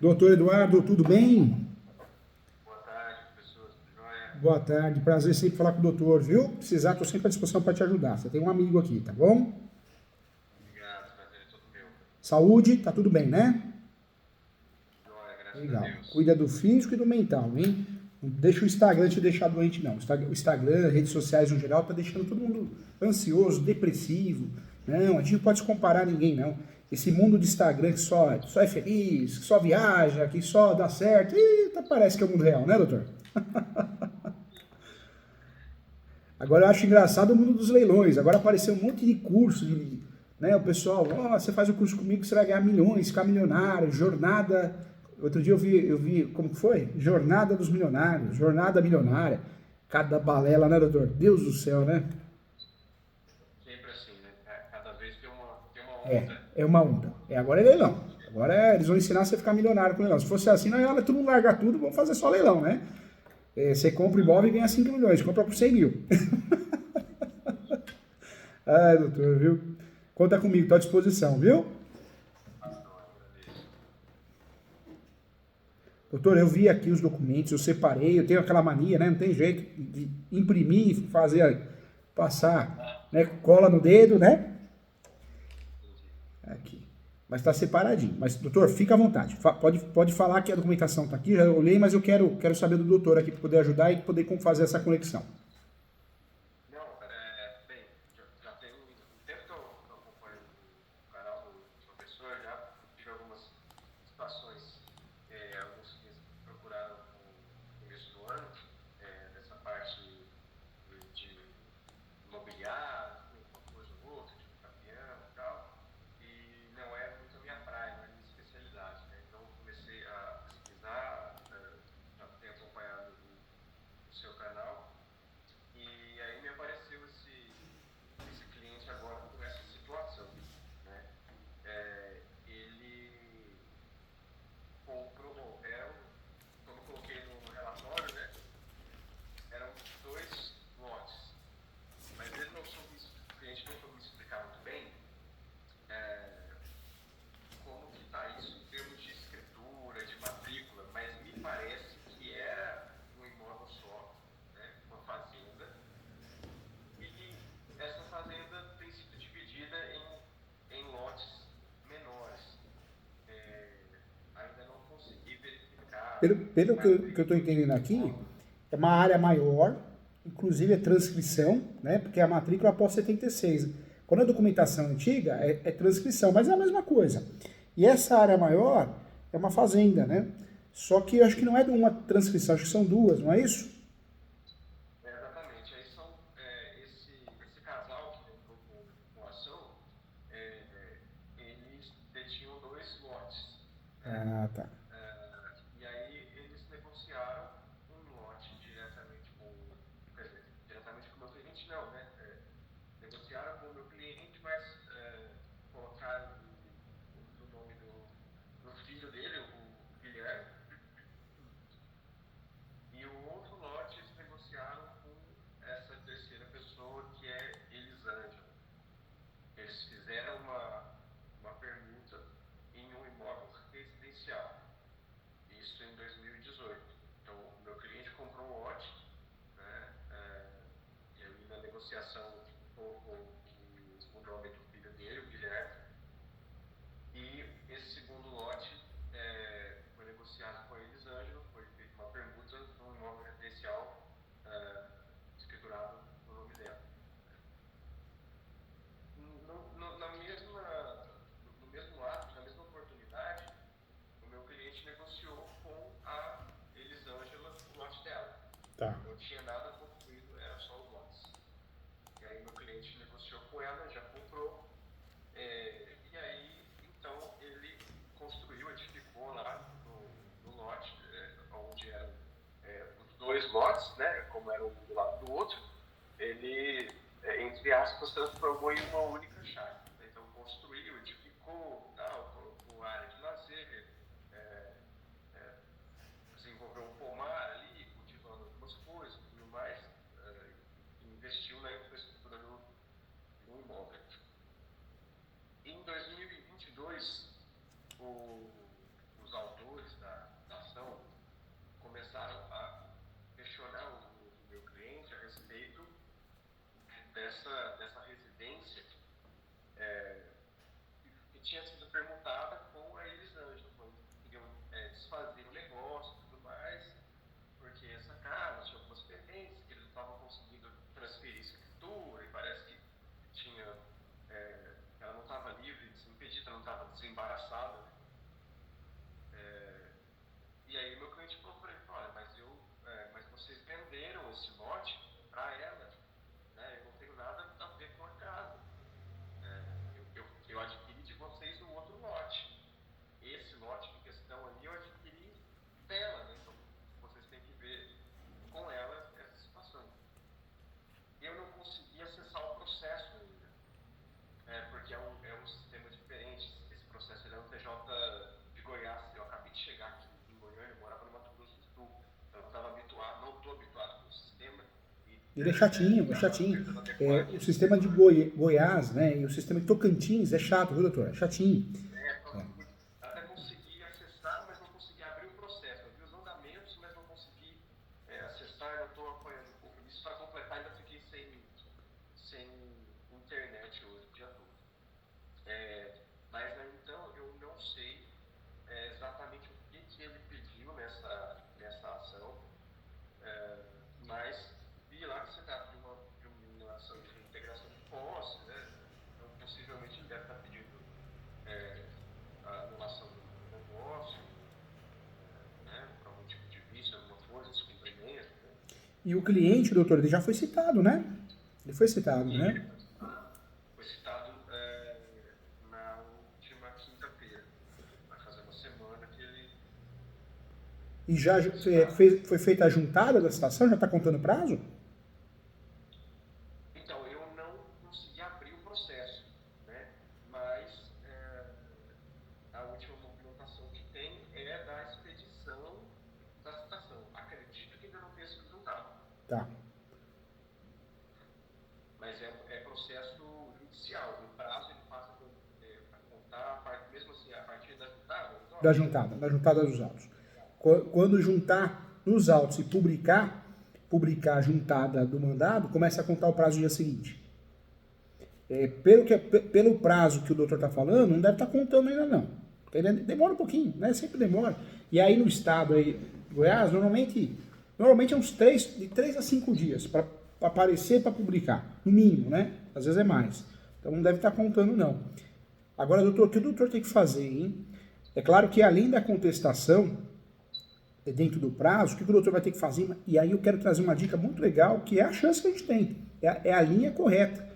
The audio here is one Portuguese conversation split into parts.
Doutor Eduardo, tudo bem? Boa tarde, professor. Tudo jóia? Boa tarde, prazer sempre falar com o doutor, viu? Precisar, estou sempre à disposição para te ajudar. Você tem um amigo aqui, tá bom? Obrigado, prazer é todo meu. Saúde, tá tudo bem, né? Jóia, graças a Legal. Deus. Cuida do físico e do mental, hein? Não deixa o Instagram te deixar doente, não. O Instagram, redes sociais no geral, tá deixando todo mundo ansioso, depressivo. Não, a gente não pode se comparar a ninguém, não. Esse mundo de Instagram que só é feliz, que só viaja, que só dá certo. Eita, parece que é o mundo real, né, doutor? Agora eu acho engraçado o mundo dos leilões. Agora apareceu um monte de curso, né? O pessoal, ó, você faz o curso comigo, você vai ganhar milhões, ficar milionário, jornada. Outro dia eu vi, como que foi? Jornada dos milionários, jornada milionária. Cada balela, né, doutor? Deus do céu, né? Sempre assim, né? Cada vez tem uma É, onda. é uma onda. Agora é leilão. Agora eles vão ensinar você a ficar milionário com leilão. Se fosse assim, na real, todo mundo largar tudo, vamos fazer só leilão, né? Você compra imóvel e ganha 5 milhões, compra por 100 mil. Ai, doutor, viu? Conta comigo, estou à disposição, viu? Pastor, agradeço. Doutor, eu vi aqui os documentos, eu separei, eu tenho aquela mania, né? Não tem jeito de imprimir, fazer, passar, né? Cola no dedo, né? Entendi. Aqui. Mas está separadinho. Mas, doutor, fica à vontade. Pode falar que a documentação está aqui, já olhei, mas eu quero saber do doutor aqui para poder ajudar e poder como fazer essa conexão. Não, bem, já tem um tempo que eu acompanho o canal do professor, já tive algumas situações, alguns que procuraram no começo do ano, nessa parte de imobiliário, uma coisa ou outra, tipo campeão e tal, e não é muito a minha praia, não é a minha especialidade, né? Então eu comecei a pesquisar, já tenho acompanhado o seu canal, e aí me apareceu esse cliente agora com essa situação, né? Ele comprou, como eu coloquei no relatório, né? Eram dois lotes, mas ele não soube, o cliente não soube me explicar muito bem é, como que está isso em termos de escritura, de matrícula, mas me parece que era um imóvel só, né? Uma fazenda, e essa fazenda tem sido dividida em lotes menores. Ainda não consegui verificar Pelo que eu estou matrícula de entendendo aqui, imóvel. é uma área maior, inclusive é transcrição, né? Porque a matrícula é após 76. Quando a documentação é antiga, é transcrição, mas é a mesma coisa. E essa área maior é uma fazenda, né? Só que eu acho que não é de uma transcrição, acho que são duas, não é isso? Exatamente. Aí esse casal que entrou com a ação, eles detinham dois lotes, né? Ah, tá. E aí eles negociaram um lote diretamente quer dizer, diretamente com o meu cliente não, né? Negociaram com o meu cliente, mas colocaram o nome do filho dele, o Guilherme, e o outro lote eles negociaram com essa terceira pessoa que é Elisângela. Eles fizeram uma permuta em um imóvel residencial, isso em 2018. Então, o meu cliente comprou um lote, né, e aí na negociação colocou o nome do filho dele, o Guilherme, e esse segundo lote foi negociado com a Elisângela, foi feita uma permuta num imóvel residencial escriturado no nome dela. Na mesma, no mesmo ato, na mesma oportunidade, o meu cliente negociou com a Elisângela o lote dela. Tá. Não tinha nada concluído, era só os lotes. E aí meu cliente negociou com ela, já comprou, e aí então ele construiu, edificou lá no lote, onde eram os dois lotes, né, como era um do lado do outro, ele, entre aspas, transformou em uma única chácara. Então construiu, edificou, tal, colocou área de lazer, é, é, desenvolveu um pomar ali, cultivando algumas coisas e tudo mais, investiu na infraestrutura do imóvel. Em 2022, os autores dessa residência que tinha sido permutada com a Elisângela, quando queriam desfazer o negócio e tudo mais, porque essa casa tinha algumas pendências, que eles não estavam conseguindo transferir escritura, e parece que tinha, ela não estava livre, desimpedida, não estava desembaraçada, né? E aí meu cliente falou para ele, olha, mas vocês venderam esse lote para ela, né? Eu não tenho nada a ver com a casa. Eu adquiri de vocês um outro lote. Esse lote em questão ali eu adquiri dela, né? Então vocês têm que ver com ela essa situação. Eu não consegui acessar o processo ainda, porque é um sistema diferente. Esse processo ele é um TJ de Goiás. Eu acabei de chegar aqui em Goiânia, eu morava no Mato Grosso do Sul. Então eu estava habituado, não estou habituado com o sistema. Ele é chatinho, é chatinho. O sistema de Goiás, né, e o sistema de Tocantins é chato, viu, doutor? É chatinho. Até consegui acessar, mas não consegui abrir o processo. Eu vi os andamentos, mas não consegui acessar. Eu estou apoiando um pouco nisso. Para completar, ainda fiquei sem internet hoje, o dia todo. Mas então eu não sei exatamente o que ele pediu nessa ação, mas vi lá que você trata de uma ação de integração de posse, né? Então possivelmente ele deve estar pedindo a anulação do negócio, né? Para algum tipo de vício, alguma coisa, descumprimento, né? E o cliente, doutor, ele já foi citado, né? Ele foi citado, né? Foi citado na última quinta-feira. Vai fazer uma semana que ele... E já foi feita a juntada da citação? Já está contando prazo? Então, eu não consegui abrir o processo, né? Mas a última movimentação que tem é da expedição da citação. Acredito que ainda não tenha sido juntado. Tá. Mas é processo judicial. O prazo ele passa para contar, mesmo assim, a partir da juntada? Da juntada dos autos. Quando juntar nos autos e publicar a juntada do mandado, começa a contar o prazo do dia seguinte. Pelo prazo que o doutor está falando, não deve estar contando ainda não. Porque demora um pouquinho, né? Sempre demora. E aí no estado aí, Goiás, normalmente é uns de 3 a 5 dias para aparecer, para publicar. No mínimo, né? Às vezes é mais. Então não deve estar contando não. Agora, doutor, o que o doutor tem que fazer, hein? É claro que além da contestação, dentro do prazo, o que o doutor vai ter que fazer? E aí eu quero trazer uma dica muito legal, que é a chance que a gente tem. É a linha correta.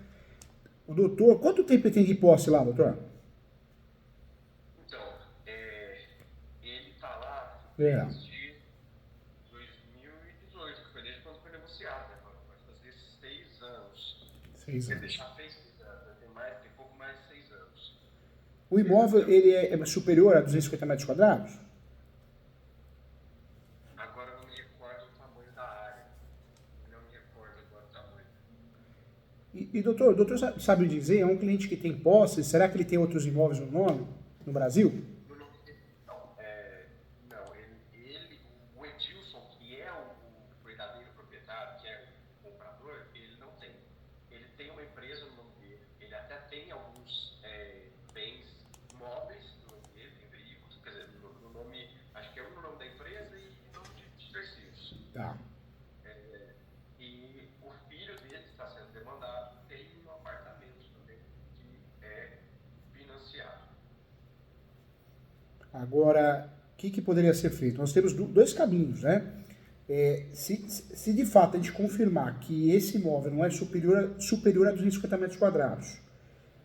O doutor, quanto tempo ele tem de posse lá, doutor? Então, ele está lá desde 2018, que foi desde quando foi negociado, né? Vai fazer 6 anos. 6 anos. Já fez 6 anos, tem pouco mais de 6 anos. O imóvel, ele é superior a 250 metros quadrados? Agora eu não me recordo o tamanho da área. Não me recordo agora o tamanho. E doutor, o doutor sabe dizer, é um cliente que tem posse, será que ele tem outros imóveis no nome, no Brasil? Não, o Edilson, que é o verdadeiro proprietário, que é o comprador, ele não tem. Ele tem uma empresa no nome dele, ele até tem alguns bens móveis no nome dele, tem veículos, quer dizer, no nome, acho que é um no nome da empresa e no nome de terceiros. Tá. E o filho dele está sendo demandado, tem um apartamento também que é financiado. Agora, o que poderia ser feito? Nós temos dois caminhos, né? Se de fato a gente confirmar que esse imóvel não é superior a 250 metros quadrados,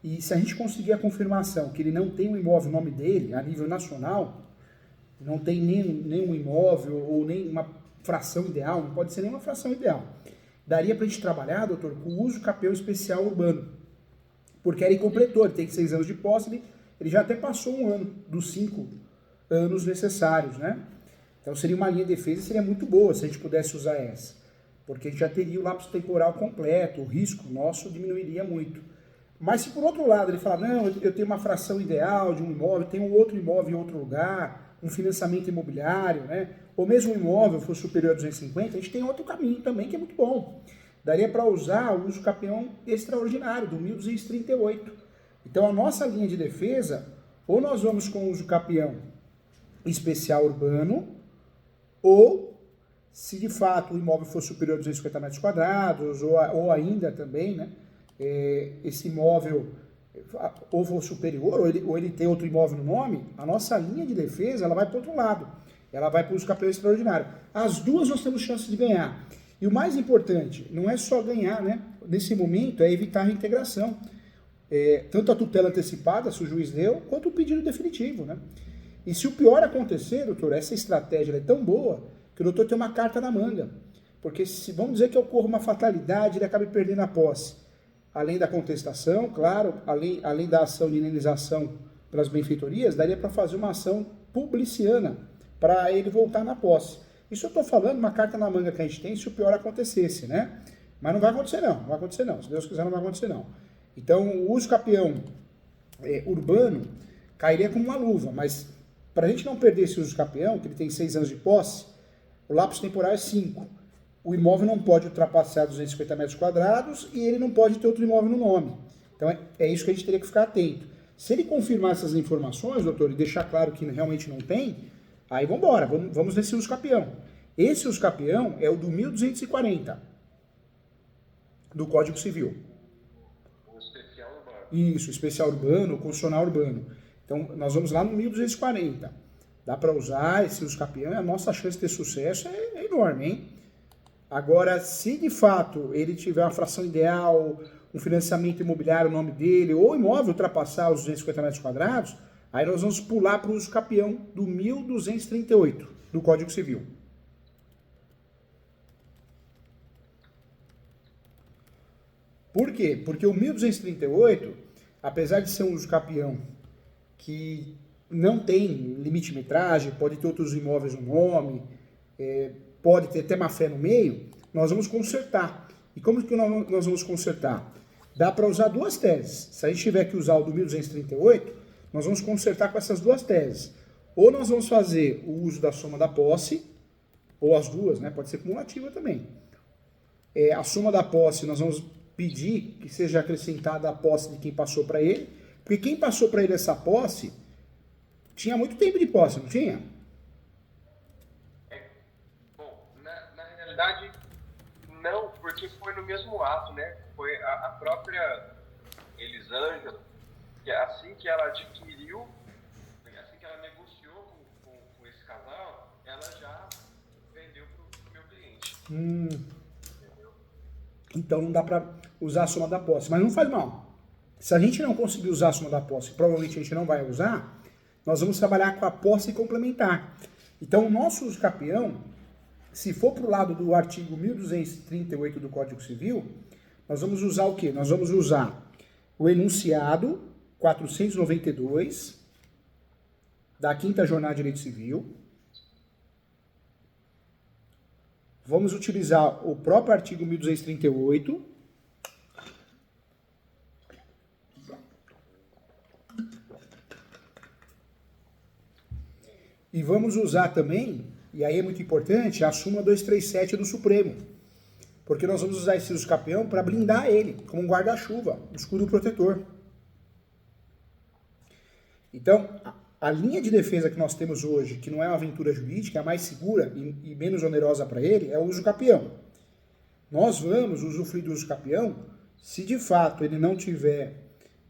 e se a gente conseguir a confirmação que ele não tem um imóvel no nome dele, a nível nacional, não tem nenhum imóvel ou nem uma fração ideal, não pode ser nenhuma fração ideal, daria para a gente trabalhar, doutor, com o uso capeu especial urbano, porque ele completou, ele tem 6 anos de posse, ele já até passou um ano dos 5 anos necessários, né? Então seria uma linha de defesa e seria muito boa se a gente pudesse usar essa, porque a gente já teria o lapso temporal completo, o risco nosso diminuiria muito. Mas se por outro lado ele falar, não, eu tenho uma fração ideal de um imóvel, tenho um outro imóvel em outro lugar, um financiamento imobiliário, né? Ou mesmo um imóvel for superior a 250, a gente tem outro caminho também que é muito bom. daria para usar o uso capião extraordinário, do 1238. Então, a nossa linha de defesa, ou nós vamos com o uso capião especial urbano, ou, se de fato o imóvel for superior a 250 metros quadrados, ou ainda também, né, esse imóvel ou for superior, ou ele tem outro imóvel no nome, a nossa linha de defesa ela vai para o outro lado. Ela vai para o uso capião extraordinário. As duas nós temos chance de ganhar. E o mais importante, não é só ganhar, né? Nesse momento, é evitar a reintegração. Tanto a tutela antecipada, se o juiz deu, quanto o pedido definitivo, né? E se o pior acontecer, doutor, essa estratégia é tão boa que o doutor tem uma carta na manga. Porque se vamos dizer que ocorra uma fatalidade, ele acabe perdendo a posse. Além da contestação, claro, além da ação de indenização pelas benfeitorias, daria para fazer uma ação publiciana para ele voltar na posse. Isso eu estou falando, uma carta na manga que a gente tem se o pior acontecesse, né? Mas não vai acontecer não, não vai acontecer não. Se Deus quiser, não vai acontecer não. Então, o uso capião urbano cairia como uma luva, mas para a gente não perder esse uso capião, que ele tem 6 anos de posse, o lapso temporal é 5. O imóvel não pode ultrapassar 250 metros quadrados e ele não pode ter outro imóvel no nome. Então, é isso que a gente teria que ficar atento. Se ele confirmar essas informações, doutor, e deixar claro que realmente não tem, aí vamos embora, vamos nesse uso capião. Esse uso capião é o do 1240 do Código Civil. O especial urbano. Isso, especial urbano, constitucional urbano. Então, nós vamos lá no 1240. Dá para usar esse uso capião e a nossa chance de ter sucesso é enorme, hein? Agora, se de fato ele tiver uma fração ideal, um financiamento imobiliário no nome dele, ou o imóvel ultrapassar os 250 metros quadrados, aí nós vamos pular para o uso capião do 1238 do Código Civil. Por quê? Porque o 1238, apesar de ser um uso capião que não tem limite de metragem, pode ter outros imóveis no nome, pode ter até má fé no meio, nós vamos consertar. E como que nós vamos consertar? Dá para usar duas teses. Se a gente tiver que usar o do 1238, nós vamos consertar com essas duas teses. Ou nós vamos fazer o uso da soma da posse, ou as duas, né? Pode ser cumulativa também. A soma da posse, nós vamos pedir que seja acrescentada a posse de quem passou para ele, porque quem passou para ele essa posse tinha muito tempo de posse, não tinha? Bom, na realidade, não, porque foi no mesmo ato, né? Foi a própria Elisângela, que assim que ela adquiriu, assim que ela negociou com esse casal, ela já vendeu para o meu cliente. Então não dá para usar a soma da posse. Mas não faz mal. Se a gente não conseguir usar a soma da posse, provavelmente a gente não vai usar, nós vamos trabalhar com a posse complementar. Então o nosso uso capião, se for para o lado do artigo 1238 do Código Civil, nós vamos usar o quê? Nós vamos usar o enunciado 492 da 5ª Jornada de Direito Civil. Vamos utilizar o próprio artigo 1238. E vamos usar também, e aí é muito importante, a súmula 237 do Supremo. Porque nós vamos usar esse uso capião para blindar ele, como um guarda-chuva, um escudo protetor. Então, a linha de defesa que nós temos hoje, que não é uma aventura jurídica, é a mais segura e menos onerosa para ele, é o uso capião. Nós vamos usufruir do uso capião se de fato ele não tiver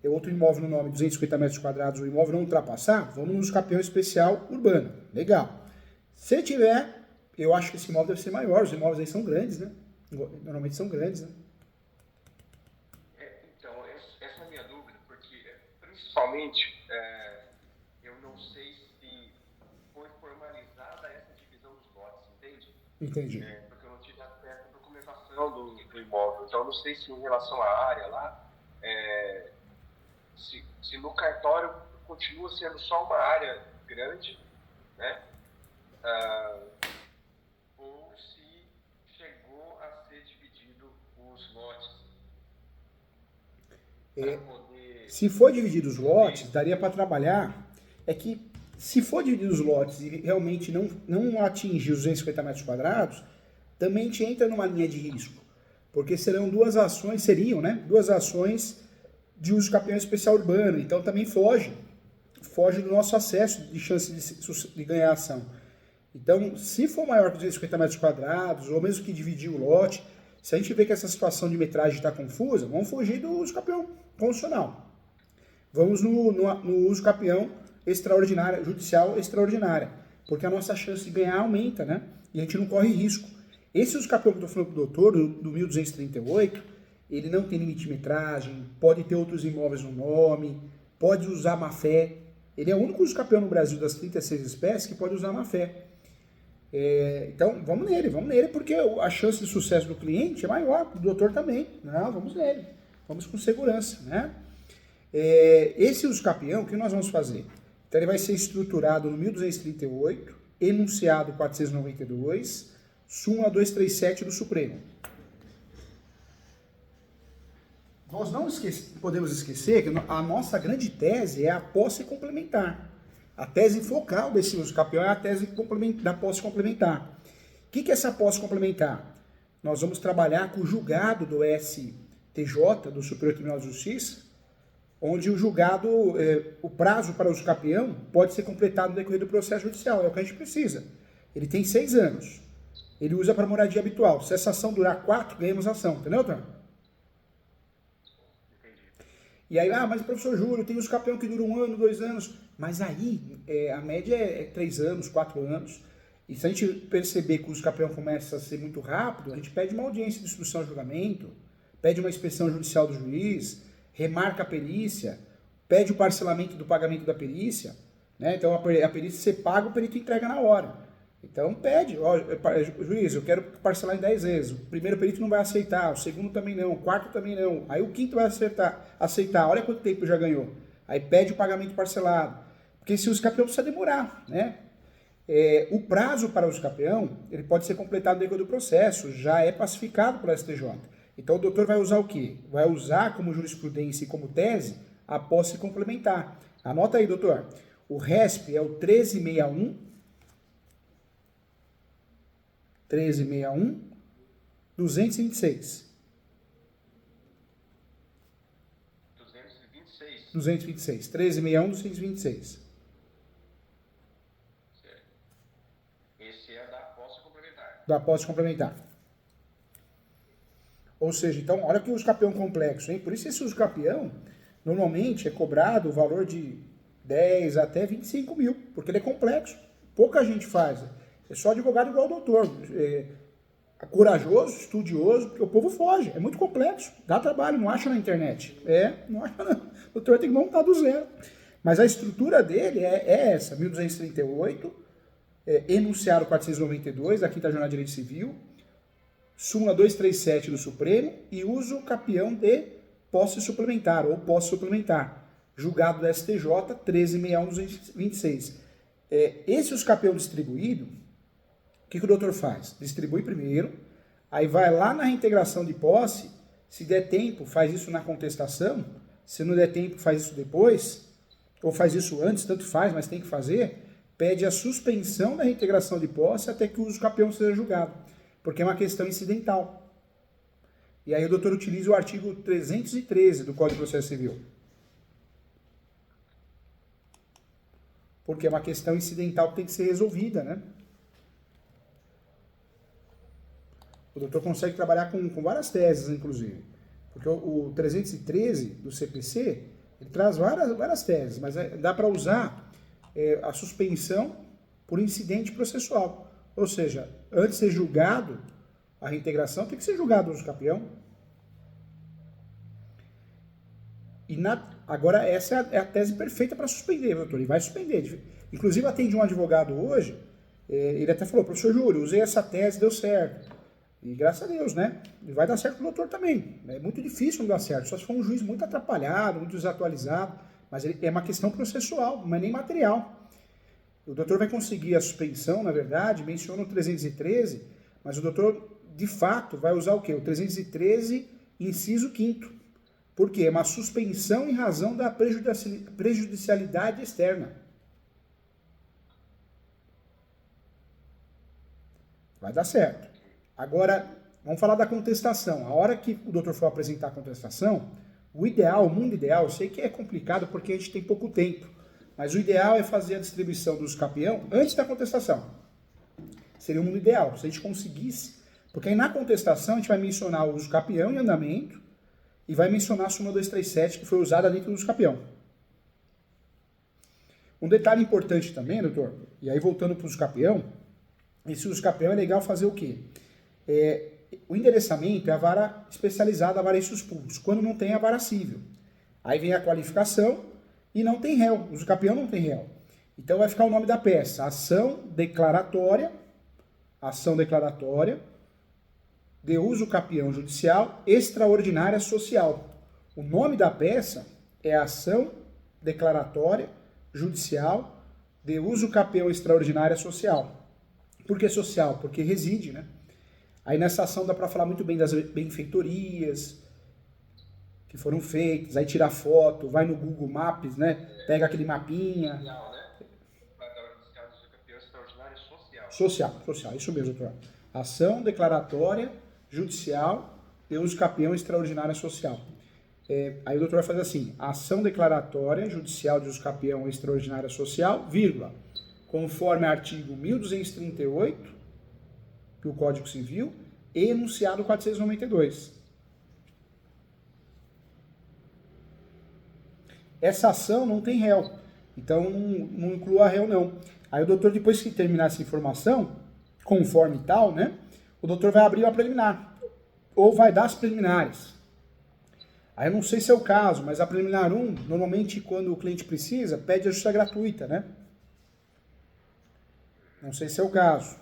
outro imóvel no nome, 250 metros quadrados, o imóvel não ultrapassar, vamos no uso capião especial urbano. Legal. Se tiver, eu acho que esse imóvel deve ser maior, os imóveis aí são grandes, né? Normalmente são grandes, né? Então, essa é a minha dúvida, porque principalmente eu não sei se foi formalizada essa divisão dos lotes, entende? Entendi. Porque eu não tive acesso à documentação do imóvel, então eu não sei se em relação à área lá, se no cartório continua sendo só uma área grande, né? Ou se chegou a ser dividido os lotes. Se for dividido os lotes, daria para trabalhar. É que se for dividido os lotes e realmente não atingir os 250 metros quadrados, também a gente entra numa linha de risco. porque seriam, né? Duas ações de uso campeão especial urbano. Então também foge do nosso acesso de chance de ganhar a ação. Então, se for maior que 250 metros quadrados, ou mesmo que dividir o lote, se a gente vê que essa situação de metragem está confusa, vamos fugir do uso campeão constitucional. Vamos no uso campeão extraordinária, judicial extraordinária, porque a nossa chance de ganhar aumenta, né? E a gente não corre risco. Esse uso campeão que eu estou falando para o doutor, do 1238, ele não tem limite de metragem, pode ter outros imóveis no nome, pode usar má-fé. Ele é o único uso campeão no Brasil das 36 espécies que pode usar má-fé. Então, vamos nele, porque a chance de sucesso do cliente é maior, do doutor também. Não, vamos nele, vamos com segurança, né? Esse uso campeão, o que nós vamos fazer? Então, ele vai ser estruturado no 1238, enunciado 492, súmula 237 do Supremo. Nós não podemos esquecer que a nossa grande tese é a posse complementar. A tese focal desse uso campeão é a tese da posse complementar. O que é essa posse complementar? Nós vamos trabalhar com o julgado do STJ, do Superior Tribunal de Justiça, onde o julgado, o prazo para o uso campeão pode ser completado no decorrer do processo judicial. É o que a gente precisa. Ele tem 6 anos. Ele usa para moradia habitual. Se essa ação durar 4, ganhamos ação. Entendeu, Tom? E aí, mas professor Júlio, tem uso campeão que dura 1 ano, 2 anos. Mas aí, a média é 3 anos, 4 anos. E se a gente perceber que o uso campeão começa a ser muito rápido, a gente pede uma audiência de instrução e julgamento, pede uma inspeção judicial do juiz, remarca a perícia, pede o parcelamento do pagamento da perícia, né? Então a perícia você paga, o perito entrega na hora. Então pede, juiz, eu quero parcelar em 10 vezes. O primeiro perito não vai aceitar, o segundo também não, o quarto também não. Aí o quinto vai aceitar. Olha quanto tempo já ganhou. Aí pede o pagamento parcelado. Porque se o uso campeão precisa demorar, né? O prazo para o uso campeão, ele pode ser completado no decorrer do processo, já é pacificado pelo STJ. Então o doutor vai usar o quê? Vai usar como jurisprudência e como tese a posse complementar. Anota aí, doutor. O RESP é o 1361 226. 226. 1361 226. Certo. Esse é da posse complementar. Da posse complementar. Ou seja, então, olha que uso campeão complexo, hein? Por isso esse uso campeão, normalmente, é cobrado o valor de 10 até 25 mil, porque ele é complexo. Pouca gente faz. É só advogado igual o doutor. Corajoso, estudioso, porque o povo foge. É muito complexo. Dá trabalho, não acha na internet. Não acha não. O doutor tem que montar do zero. Mas a estrutura dele é essa, 1238, enunciado 492, da Quinta Jornada de Direito Civil, súmula 237 do Supremo e uso campeão de posse suplementar ou posse suplementar, julgado do STJ 1361 226. Esse uso campeão distribuído, o que o doutor faz? Distribui primeiro, aí vai lá na reintegração de posse, se der tempo, faz isso na contestação, se não der tempo, faz isso depois, ou faz isso antes, tanto faz, mas tem que fazer, pede a suspensão da reintegração de posse até que o uso campeão seja julgado, porque é uma questão incidental. E aí o doutor utiliza o artigo 313 do Código de Processo Civil. Porque é uma questão incidental que tem que ser resolvida, né? O doutor consegue trabalhar com várias teses, inclusive. Porque o 313 do CPC, ele traz várias teses, mas dá para usar a suspensão por incidente processual. Ou seja, antes de ser julgado a reintegração, tem que ser julgado o uso campeão. Agora, essa é a tese perfeita para suspender, doutor. Ele vai suspender. Inclusive, atendi um advogado hoje, ele até falou, professor Júlio, usei essa tese, deu certo. E graças a Deus, né? E vai dar certo pro doutor também. É muito difícil não dar certo, só se for um juiz muito atrapalhado, muito desatualizado, mas é uma questão processual, não é nem material. O doutor vai conseguir a suspensão, na verdade, menciona o 313, mas o doutor, de fato, vai usar o quê? O 313, inciso 5º. Por quê? É uma suspensão em razão da prejudicialidade externa. Vai dar certo. Agora, Vamos falar da contestação. A hora que o doutor for apresentar a contestação, o ideal, o mundo ideal, eu sei que é complicado porque a gente tem pouco tempo, mas o ideal é fazer a distribuição do uso capião antes da contestação. Seria o mundo ideal, se a gente conseguisse, porque aí na contestação a gente vai mencionar o uso capião em andamento e vai mencionar a súmula 237 que foi usada dentro do uso capião. Um detalhe importante também, doutor, e aí voltando para o uso capião, esse uso capião é legal fazer o quê? O endereçamento é a vara especializada, a vara eixos públicos, quando não tem a vara civil. Aí vem a qualificação e não tem réu, o uso capião não tem réu. Então vai ficar o nome da peça, ação declaratória de uso capião judicial extraordinária social. O nome da peça é ação declaratória judicial de uso capião extraordinária social. Por que social? Porque reside, né? Aí nessa ação dá para falar muito bem das benfeitorias que foram feitas, aí tira foto, vai no Google Maps, né? Pega aquele mapinha. Social, né? Campeão extraordinário Social, isso mesmo, doutor. Ação declaratória judicial de uso capião extraordinária social. Aí o doutor vai fazer assim, ação declaratória judicial de uso capião extraordinária social, vírgula, conforme artigo 1238 do Código Civil e enunciado 492. Essa ação não tem réu, então não inclua réu não. Aí o doutor, depois que terminar essa informação, conforme tal, né, o doutor vai abrir uma preliminar, ou vai dar as preliminares. Aí eu não sei se é o caso, mas a preliminar 1, normalmente quando o cliente precisa, pede a justiça gratuita, né? Não sei se é o caso.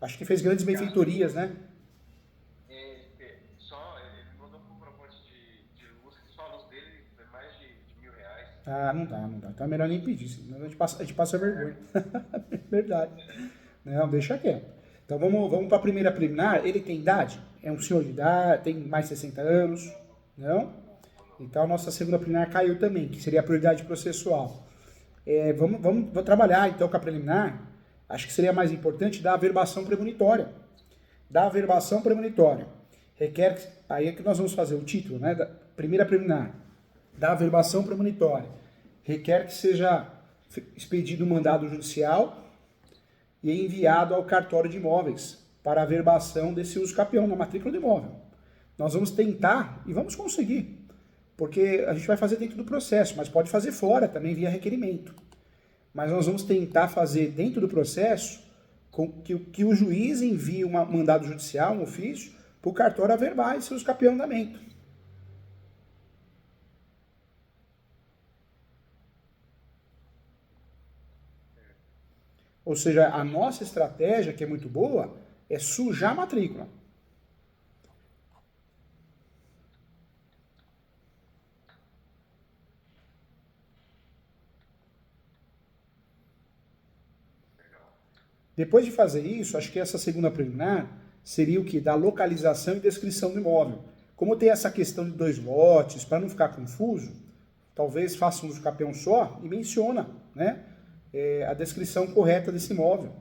Acho que fez grandes benfeitorias, né? Ele mandou um comprovante de luz, que só a luz dele é mais de R$ 1.000. Ah, não dá. Então é melhor nem pedir, senão a gente passa vergonha. Verdade. Não, deixa quieto. Então vamos para a primeira preliminar. Ele tem idade? É um senhor de idade, tem mais de 60 anos? Não? Então a nossa segunda preliminar caiu também, que seria a prioridade processual. Vamos trabalhar então com a preliminar. Acho que seria mais importante dar a verbação premonitória. Requer, aí é que nós vamos fazer o título, né? Da primeira preliminar. Da verbação premonitória. Requer que seja expedido um mandado judicial e enviado ao cartório de imóveis para a verbação desse uso capião na matrícula do imóvel. Nós vamos tentar e vamos conseguir, porque a gente vai fazer dentro do processo, mas pode fazer fora também via requerimento. Mas nós vamos tentar fazer dentro do processo que o juiz envie um mandado judicial, um ofício, para o cartório averbar esse uso capião em andamento. Ou seja, a nossa estratégia, que é muito boa, é sujar a matrícula. Depois de fazer isso, acho que essa segunda preliminar seria o que? Da localização e descrição do imóvel. Como tem essa questão de 2 lotes, para não ficar confuso, talvez faça um uso capião só e menciona, né, a descrição correta desse imóvel.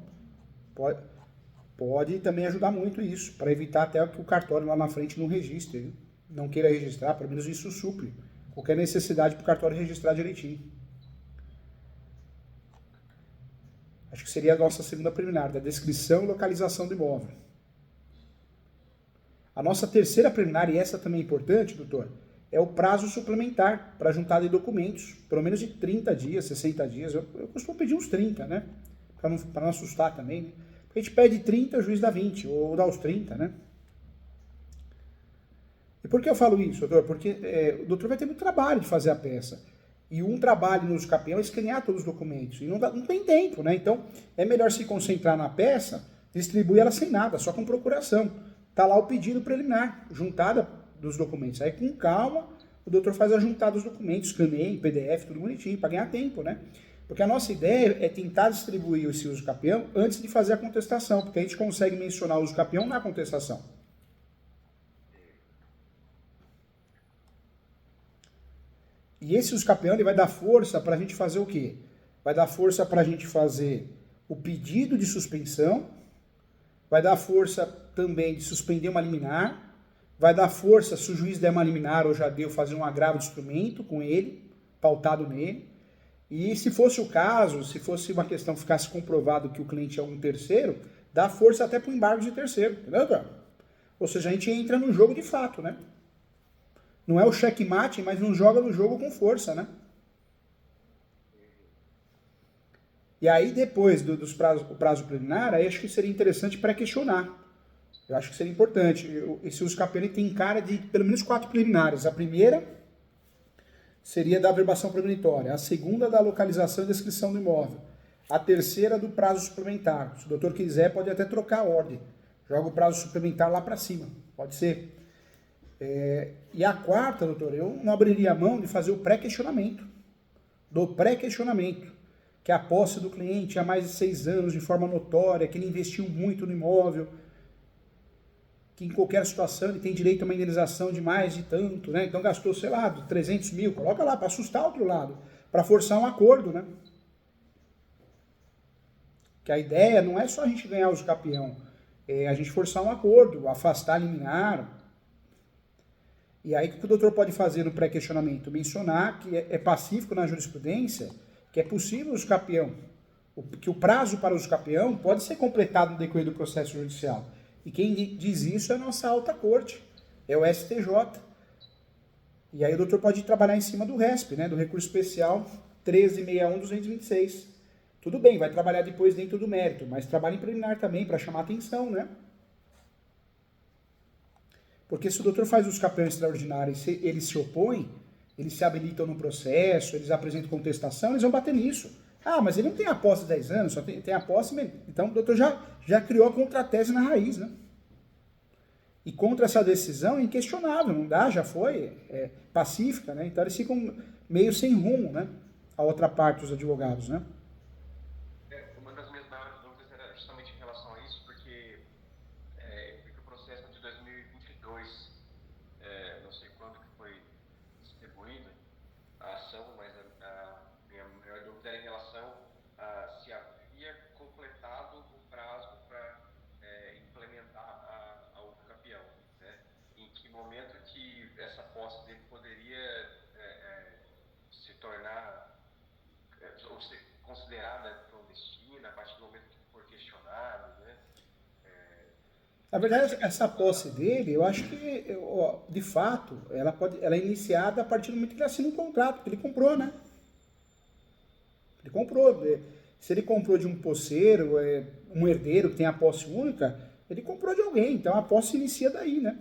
Pode também ajudar muito isso, para evitar até que o cartório lá na frente não registre, viu? Não queira registrar, pelo menos isso supre qualquer necessidade para o cartório registrar direitinho. Acho que seria a nossa segunda preliminar, da descrição e localização do imóvel. A nossa terceira preliminar, e essa também é importante, doutor, é o prazo suplementar para juntar de documentos, pelo menos de 30 dias, 60 dias. Eu costumo pedir uns 30, né? Para não assustar também, né? Porque a gente pede 30, o juiz dá 20, ou dá os 30, né? E por que eu falo isso, doutor? Porque o doutor vai ter muito trabalho de fazer a peça. E um trabalho no uso capião é escanear todos os documentos. E não tem tempo, né? Então, é melhor se concentrar na peça, distribuir ela sem nada, só com procuração. Está lá o pedido preliminar, juntada dos documentos. Aí, com calma, o doutor faz a juntada dos documentos, escaneia em PDF, tudo bonitinho, para ganhar tempo, né? Porque a nossa ideia é tentar distribuir esse uso capião antes de fazer a contestação, porque a gente consegue mencionar o uso capião na contestação. E esse uso capião ele vai dar força para a gente fazer o quê? Vai dar força para a gente fazer o pedido de suspensão vai dar força também de suspender uma liminar, vai dar força se o juiz der uma liminar ou já deu, fazer um agravo de instrumento com ele, pautado nele. E se fosse o caso, se fosse uma questão que ficasse comprovado que o cliente é um terceiro, dá força até para o embargo de terceiro, entendeu, cara? Ou seja, a gente entra no jogo de fato, né? Não é o checkmate, mas não joga no jogo com força, né? E aí, depois dos prazo preliminar, aí acho que seria interessante pré-questionar. Eu acho que seria importante. Esse uso capião tem cara de pelo menos 4 preliminares. A primeira seria da averbação premonitória. A segunda, da localização e descrição do imóvel. A terceira, do prazo suplementar. Se o doutor quiser, pode até trocar a ordem. Joga o prazo suplementar lá para cima. Pode ser. E a quarta, doutor, eu não abriria a mão de fazer o pré-questionamento. Do pré-questionamento. Que a posse do cliente há mais de 6 anos, de forma notória, que ele investiu muito no imóvel, que em qualquer situação ele tem direito a uma indenização de mais de tanto, né? Então gastou, sei lá, 300 mil, coloca lá para assustar o outro lado, para forçar um acordo, né? Que a ideia não é só a gente ganhar uso capião, é a gente forçar um acordo, afastar a liminar. E aí o que o doutor pode fazer no pré-questionamento? Mencionar que é pacífico na jurisprudência, que é possível uso capião, que o prazo para o uso capião pode ser completado no decorrer do processo judicial. E quem diz isso é a nossa alta corte, é o STJ. E aí o doutor pode trabalhar em cima do RESP, né, do recurso especial 1361/226. Tudo bem, vai trabalhar depois dentro do mérito, mas trabalha em preliminar também para chamar atenção, né? Porque se o doutor faz uso capião extraordinário e eles se opõem, eles se habilitam no processo, eles apresentam contestação, eles vão bater nisso. Ah, mas ele não tem a posse de 10 anos, só tem a posse... Então o doutor já criou a contratese na raiz, né? E contra essa decisão é inquestionável, não dá, já foi, pacífica, né? Então eles ficam meio sem rumo, né? A outra parte dos advogados, né? Uma das minhas maiores dúvidas era justamente em relação a isso, porque o processo de 2022, não sei quando que foi distribuída a ação, mas a minha maior dúvida era em relação a se havia completado o prazo para implementar a uso capião, né? Em que momento que essa posse dele poderia se tornar ou ser considerada clandestina a partir do momento que for questionado, né? Na verdade, essa posse dele, eu acho que, de fato, ela é iniciada a partir do momento que ele assina um contrato, que ele comprou, né? Ele comprou. Se ele comprou de um posseiro, um herdeiro que tem a posse única, ele comprou de alguém, então a posse inicia daí, né?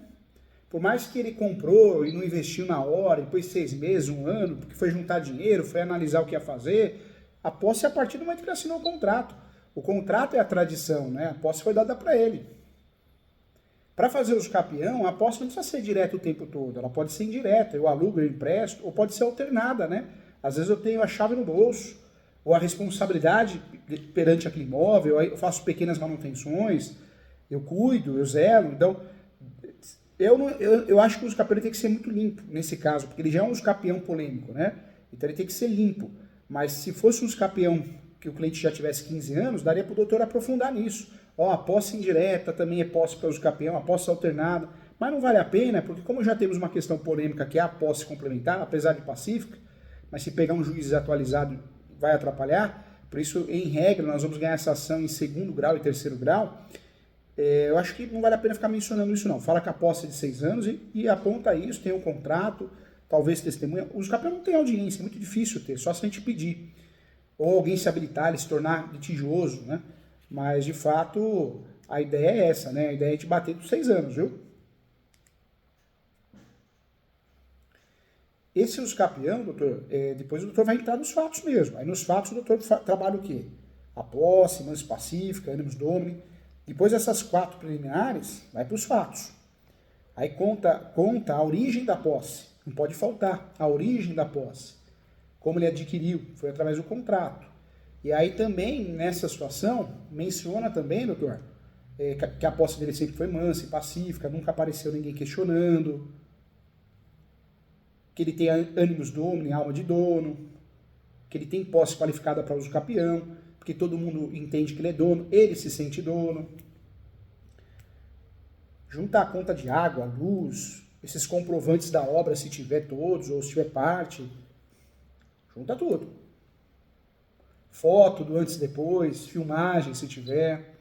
Por mais que ele comprou e não investiu na hora, depois 6 meses, 1 ano, porque foi juntar dinheiro, foi analisar o que ia fazer, a posse é a partir do momento que ele assinou o contrato. O contrato é a tradição, né? A posse foi dada para ele. Para fazer uso capião, a posse não precisa ser direta o tempo todo, ela pode ser indireta, eu alugo, eu empresto, ou pode ser alternada, né? Às vezes eu tenho a chave no bolso, ou a responsabilidade perante aquele imóvel, eu faço pequenas manutenções, eu cuido, eu zelo, então eu acho que o uso capião tem que ser muito limpo nesse caso, porque ele já é um uso capião polêmico, né? Então ele tem que ser limpo, mas se fosse um uso capião que o cliente já tivesse 15 anos, daria para o doutor aprofundar nisso. A posse indireta também é posse para uso capião, a posse alternada, mas não vale a pena, porque como já temos uma questão polêmica que é a posse complementar, apesar de pacífica, mas se pegar um juiz desatualizado vai atrapalhar, por isso, em regra, nós vamos ganhar essa ação em 2º grau e 3º grau. Eu acho que não vale a pena ficar mencionando isso não. Fala que a posse é de 6 anos e aponta isso, tem um contrato, talvez testemunha. O uso capião não tem audiência, é muito difícil ter, só se a gente pedir. Ou alguém se habilitar, ele se tornar litigioso, né? Mas, de fato, a ideia é essa, né? A ideia é de bater dos 6 anos, viu? Esse uso capião, doutor, depois o doutor vai entrar nos fatos mesmo. Aí nos fatos o doutor trabalha o quê? A posse, manus pacífica, animus domini. Depois dessas 4 preliminares, vai para os fatos. Aí conta a origem da posse. Não pode faltar a origem da posse. Como ele adquiriu, foi através do contrato. E aí também, nessa situação, menciona também, doutor, que a posse dele sempre foi mansa e pacífica, nunca apareceu ninguém questionando, que ele tem animus domini, alma de dono, que ele tem posse qualificada para uso capião, porque todo mundo entende que ele é dono, ele se sente dono. junta a conta de água, luz, esses comprovantes da obra, se tiver todos, ou se tiver parte, junta tudo. Foto do antes e depois, filmagem, se tiver.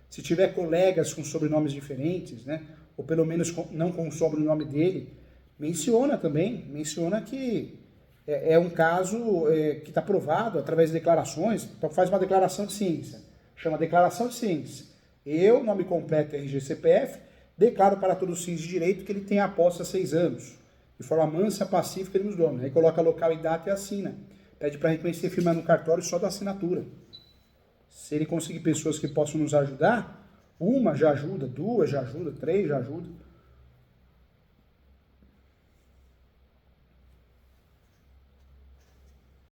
Se tiver colegas com sobrenomes diferentes, né? Ou pelo menos não com o sobrenome dele, menciona também, menciona que é um caso que está provado através de declarações. Então faz uma declaração de ciência, chama declaração de ciência. Eu, nome completo RG CPF, declaro para todos os fins de direito que ele tem a posse há 6 anos, de forma mansa, pacífica e nos domina. Aí coloca local e data e assina. Pede para reconhecer firma no cartório só da assinatura. Se ele conseguir pessoas que possam nos ajudar, uma já ajuda, 2 já ajuda, 3 já ajuda.